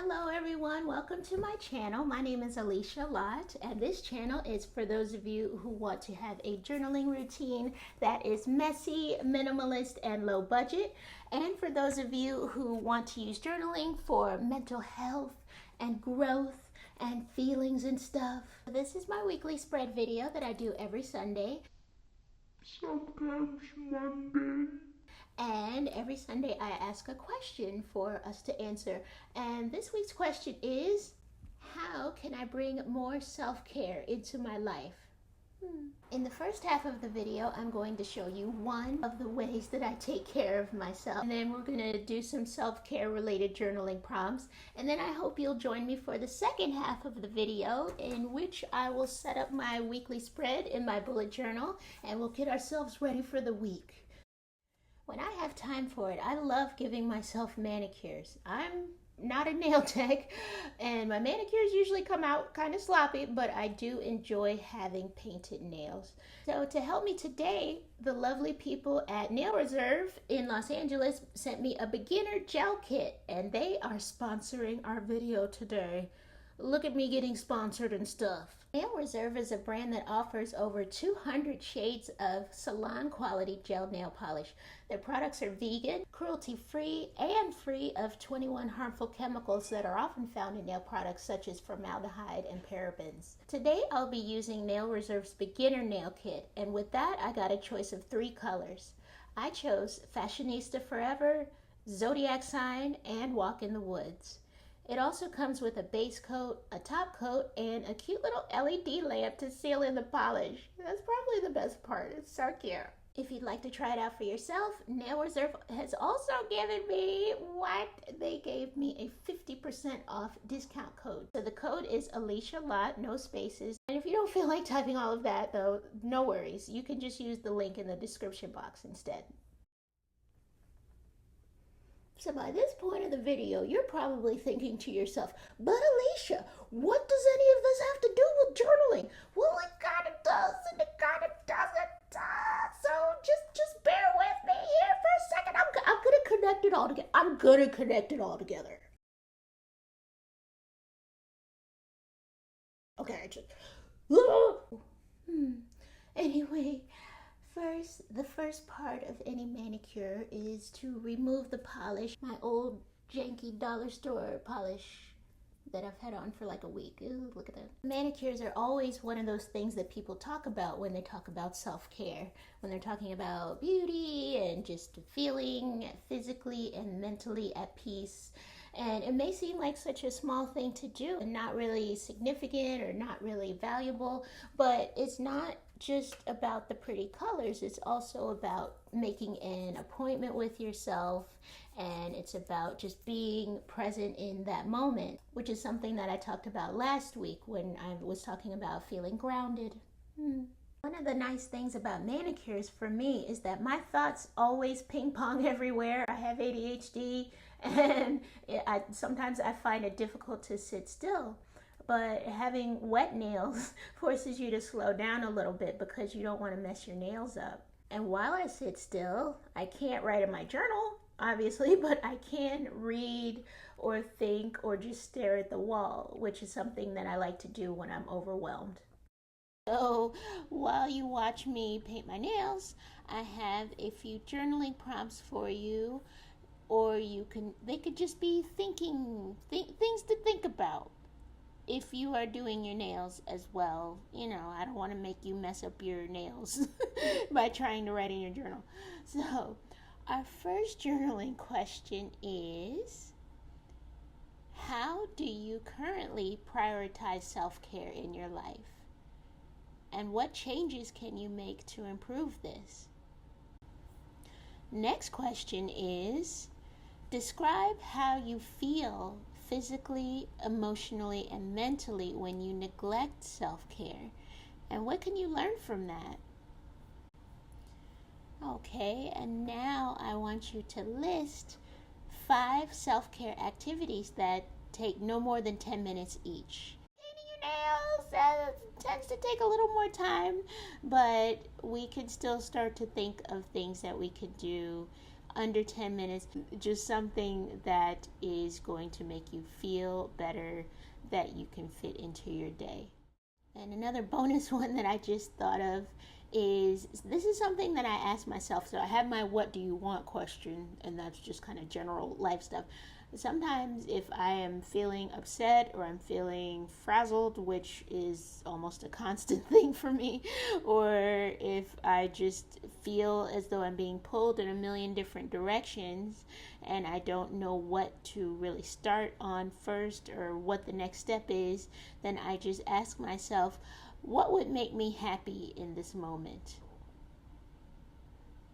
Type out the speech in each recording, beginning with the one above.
Hello everyone, welcome to my channel. My name is Alicia Lott, and this channel is for those of you who want to have a journaling routine that is messy, minimalist, and low budget, and for those of you who want to use journaling for mental health and growth and feelings and stuff. This is my weekly spread video that I do every Sunday. Sometimes Monday. And every Sunday I ask a question for us to answer. And this week's question is, how can I bring more self-care into my life? In the first half of the video, I'm going to show you one of the ways that I take care of myself. And then we're going to do some self-care related journaling prompts. And then I hope you'll join me for the second half of the video, in which I will set up my weekly spread in my bullet journal and we'll get ourselves ready for the week. When I have time for it, I love giving myself manicures. I'm not a nail tech, and my manicures usually come out kind of sloppy, but I do enjoy having painted nails. So to help me today, the lovely people at Nail Reserve in Los Angeles sent me a beginner gel kit, and they are sponsoring our video today. Look at me getting sponsored and stuff. Nail Reserve is a brand that offers over 200 shades of salon quality gel nail polish. Their products are vegan, cruelty-free, and free of 21 harmful chemicals that are often found in nail products such as formaldehyde and parabens. Today I'll be using Nail Reserve's beginner nail kit, and with that I got a choice of 3 colors. I chose Fashionista Forever, Zodiac Sign, and Walk in the Woods. It also comes with a base coat, a top coat, and a cute little LED lamp to seal in the polish. That's probably the best part. It's so cute. If you'd like to try it out for yourself, Nail Reserve has also given me they gave me a 50% off discount code. So the code is Alicia Lott, no spaces. And if you don't feel like typing all of that though, no worries. You can just use the link in the description box instead. So by this point of the video, you're probably thinking to yourself, but Alicia, what does any of this have to do with journaling? Well, it kind of does and it kind of doesn't. So just bear with me here for a second. I'm going to connect it all together. I'm going to connect it all together. Okay, Anyway. The first part of any manicure is to remove the polish. My old janky dollar store polish that I've had on for like a week. Ooh, look at that. Manicures are always one of those things that people talk about when they talk about self-care. When they're talking about beauty and just feeling physically and mentally at peace. And it may seem like such a small thing to do and not really significant or not really valuable, but it's not just about the pretty colors. It's also about making an appointment with yourself, and it's about just being present in that moment, which is something that I talked about last week when I was talking about feeling grounded. One of the nice things about manicures for me is that my thoughts always ping pong everywhere. I have ADHD, and sometimes I find it difficult to sit still. But having wet nails forces you to slow down a little bit because you don't want to mess your nails up. And while I sit still, I can't write in my journal, obviously, but I can read or think or just stare at the wall, which is something that I like to do when I'm overwhelmed. So while you watch me paint my nails, I have a few journaling prompts for you, or they could just be things to think about. If you are doing your nails as well, I don't want to make you mess up your nails by trying to write in your journal. So, our first journaling question is, how do you currently prioritize self-care in your life? And what changes can you make to improve this? Next question is, describe how you feel physically, emotionally, and mentally when you neglect self-care, and what can you learn from that? Okay, and now I want you to list 5 self-care activities that take no more than 10 minutes each. Painting your nails tends to take a little more time, but we can still start to think of things that we could do under 10 minutes, just something that is going to make you feel better, that you can fit into your day. And another bonus one that I just thought of is, this is something that I ask myself. So I have my what do you want question, and that's just kind of general life stuff. Sometimes if I am feeling upset or I'm feeling frazzled, which is almost a constant thing for me, or if I just feel as though I'm being pulled in a million different directions and I don't know what to really start on first or what the next step is, then I just ask myself, what would make me happy in this moment?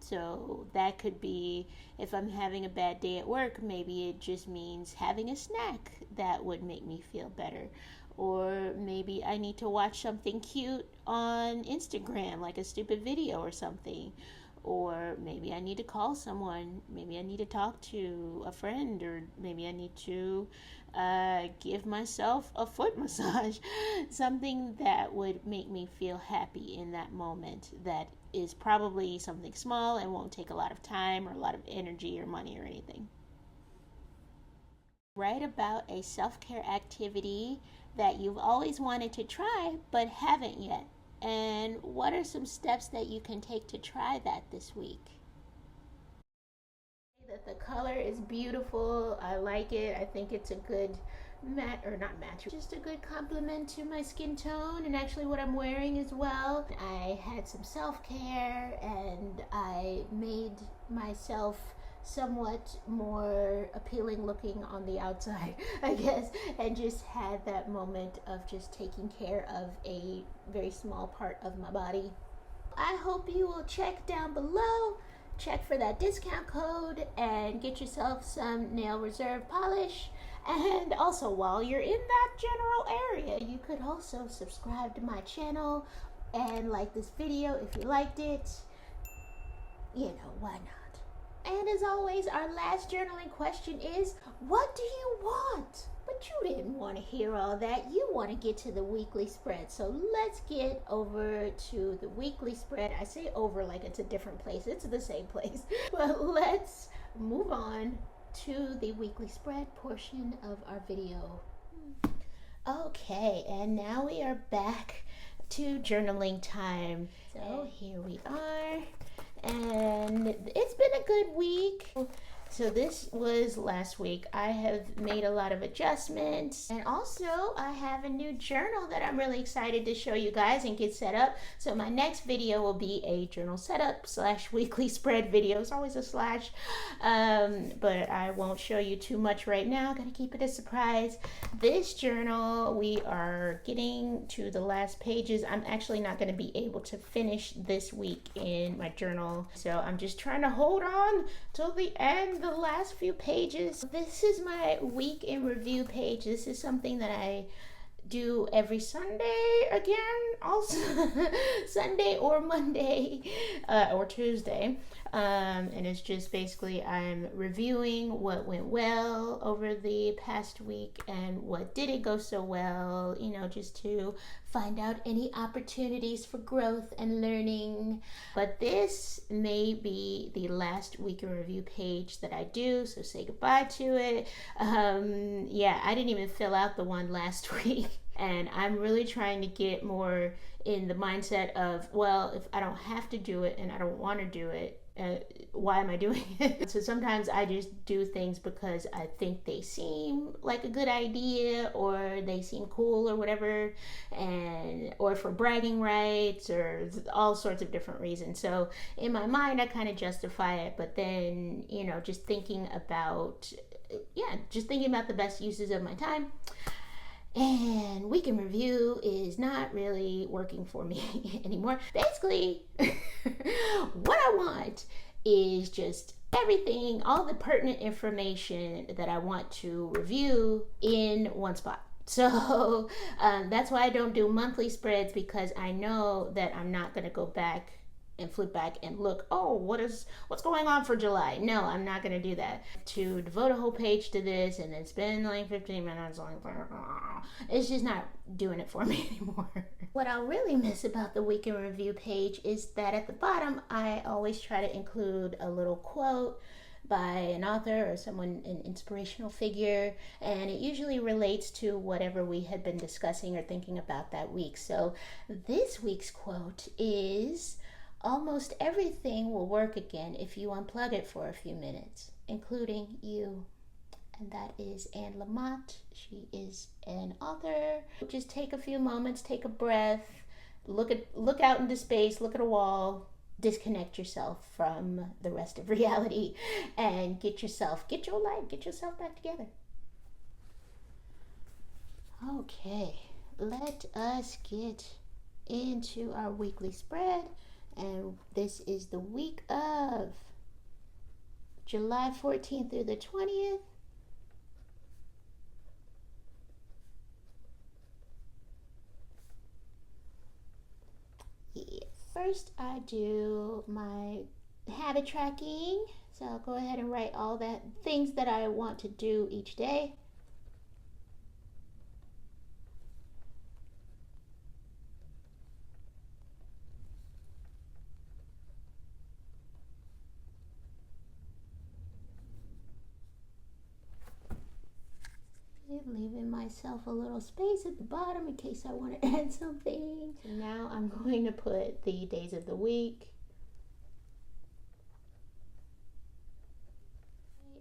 So that could be, if I'm having a bad day at work, maybe it just means having a snack that would make me feel better. Or maybe I need to watch something cute on Instagram, like a stupid video or something. Or maybe I need to call someone. Maybe I need to talk to a friend, or maybe I need to give myself a foot massage. Something that would make me feel happy in that moment, that is probably something small and won't take a lot of time or a lot of energy or money or anything. Write about a self-care activity that you've always wanted to try but haven't yet. And what are some steps that you can take to try that this week? That the color is beautiful. I like it. I think it's a good just a good compliment to my skin tone and actually what I'm wearing as well. I had some self-care and I made myself somewhat more appealing looking on the outside, I guess, and just had that moment of just taking care of a very small part of my body. I hope you will check down below, check for that discount code, and get yourself some nail reserve polish. And also, while you're in that general area, you could also subscribe to my channel and like this video if you liked it. You know, why not? And as always, our last journaling question is, what do you want? But you didn't want to hear all that. You want to get to the weekly spread. So let's get over to the weekly spread. I say over like it's a different place. It's the same place. But let's move on to the weekly spread portion of our video. Okay, and now we are back to journaling time. So here we are, and it's been a good week. So this was last week. I have made a lot of adjustments, and also I have a new journal that I'm really excited to show you guys and get set up. So my next video will be a journal setup / weekly spread video. It's always a slash, but I won't show you too much right now. Gotta keep it a surprise. This journal, we are getting to the last pages. I'm actually not going to be able to finish this week in my journal, so I'm just trying to hold on till the end, the last few pages. This is my week in review page. This is something that I do every Sunday again, also Sunday or Monday or Tuesday, and it's just basically I'm reviewing what went well over the past week and what didn't go so well, you know, just to find out any opportunities for growth and learning. But this may be the last week in review page that I do, so say goodbye to it. Yeah, I didn't even fill out the one last week, and I'm really trying to get more in the mindset of, well, if I don't have to do it and I don't want to do it, why am I doing it? So sometimes I just do things because I think they seem like a good idea, or they seem cool or whatever, and or for bragging rights, or all sorts of different reasons. So in my mind I kind of justify it, but then, you know, just thinking about the best uses of my time, and week in review is not really working for me anymore. Basically, what I want is just everything, all the pertinent information that I want to review in one spot. So that's why I don't do monthly spreads, because I know that I'm not going to go back and flip back and look, oh, what's going on for July. No, I'm not going to do that. To devote a whole page to this and then spend like 15 minutes, it's just not doing it for me anymore. What I'll really miss about the week in review page is that at the bottom, I always try to include a little quote by an author or someone, an inspirational figure, and it usually relates to whatever we had been discussing or thinking about that week. So this week's quote is, almost everything will work again if you unplug it for a few minutes, including you. And that is Anne Lamott. She is an author. Just take a few moments, take a breath, look out into space, look at a wall, disconnect yourself from the rest of reality, and get yourself back together. Okay, let us get into our weekly spread, and this is the week of July 14th through the 20th. First, I do my habit tracking. So I'll go ahead and write all that things that I want to do each day. Leaving myself a little space at the bottom in case I want to add something. So now I'm going to put the days of the week.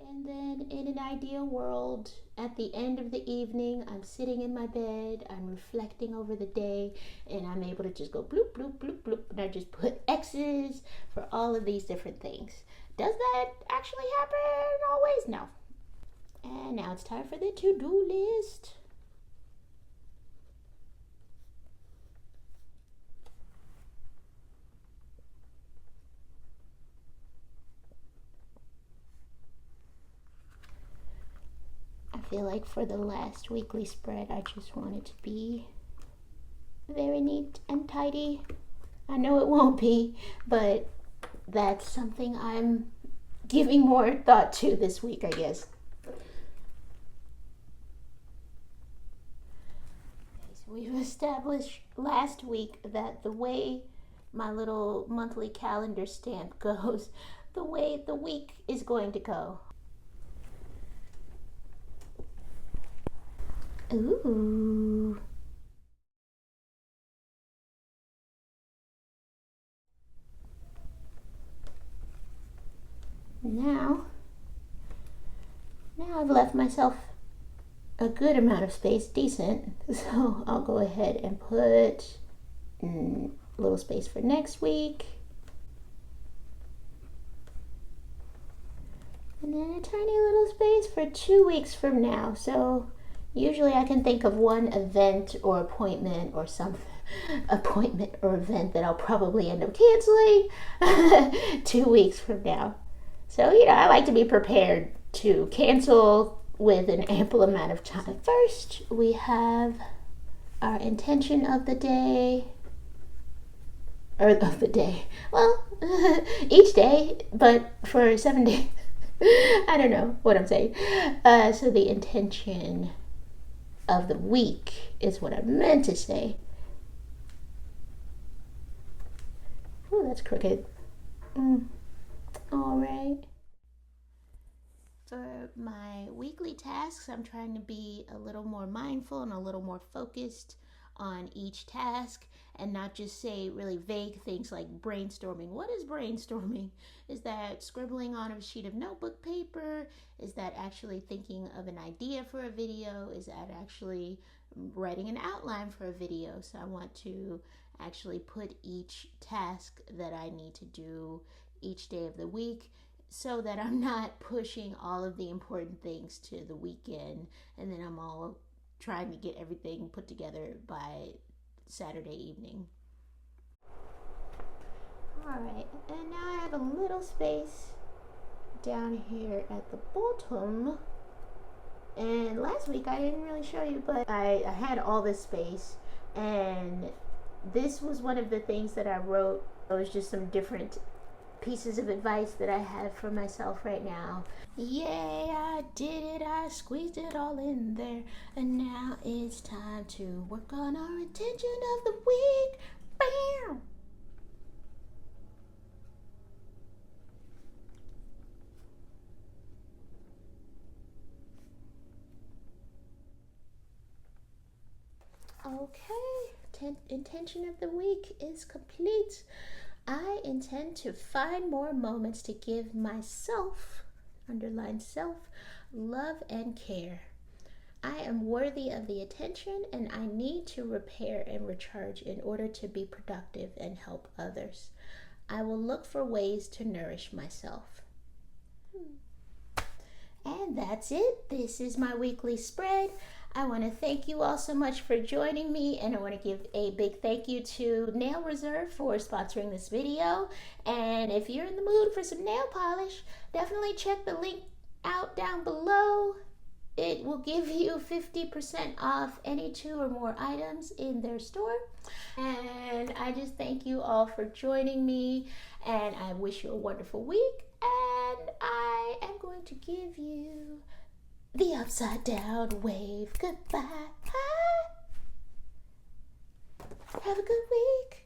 And then in an ideal world, at the end of the evening, I'm sitting in my bed, I'm reflecting over the day, and I'm able to just go bloop, bloop, bloop, bloop, and I just put X's for all of these different things. Does that actually happen always? No. And now it's time for the to-do list. I feel like for the last weekly spread, I just want it to be very neat and tidy. I know it won't be, but that's something I'm giving more thought to this week, I guess. We've established last week that the way my little monthly calendar stamp goes, the way the week is going to go. Ooh. Now I've left myself a good amount of space, decent, so I'll go ahead and put a little space for next week, and then a tiny little space for 2 weeks from now. So usually I can think of one event or appointment or some appointment or event that I'll probably end up canceling 2 weeks from now. So, I like to be prepared to cancel with an ample amount of time. First, we have our intention of the day, well, each day, but for 7 days. I don't know what I'm saying. So the intention of the week is what I meant to say. Oh, that's crooked. All right. For my weekly tasks, I'm trying to be a little more mindful and a little more focused on each task and not just say really vague things like brainstorming. What is brainstorming? Is that scribbling on a sheet of notebook paper? Is that actually thinking of an idea for a video? Is that actually writing an outline for a video? So I want to actually put each task that I need to do each day of the week so that I'm not pushing all of the important things to the weekend and then I'm all trying to get everything put together by Saturday evening. Alright, and now I have a little space down here at the bottom. And last week I didn't really show you, but I had all this space, and this was one of the things that I wrote. It was just some different pieces of advice that I have for myself right now. Yay, I did it, I squeezed it all in there, and now it's time to work on our intention of the week. Bam! Okay, intention of the week is complete. I intend to find more moments to give myself, underline self, love and care. I am worthy of the attention and I need to repair and recharge in order to be productive and help others. I will look for ways to nourish myself. And that's it. This is my weekly spread. I want to thank you all so much for joining me, and I want to give a big thank you to Nail Reserve for sponsoring this video. And if you're in the mood for some nail polish, definitely check the link out down below. It will give you 50% off any 2 or more items in their store. And I just thank you all for joining me, and I wish you a wonderful week. And I am going to give you the upside down wave. Goodbye. Have a good week.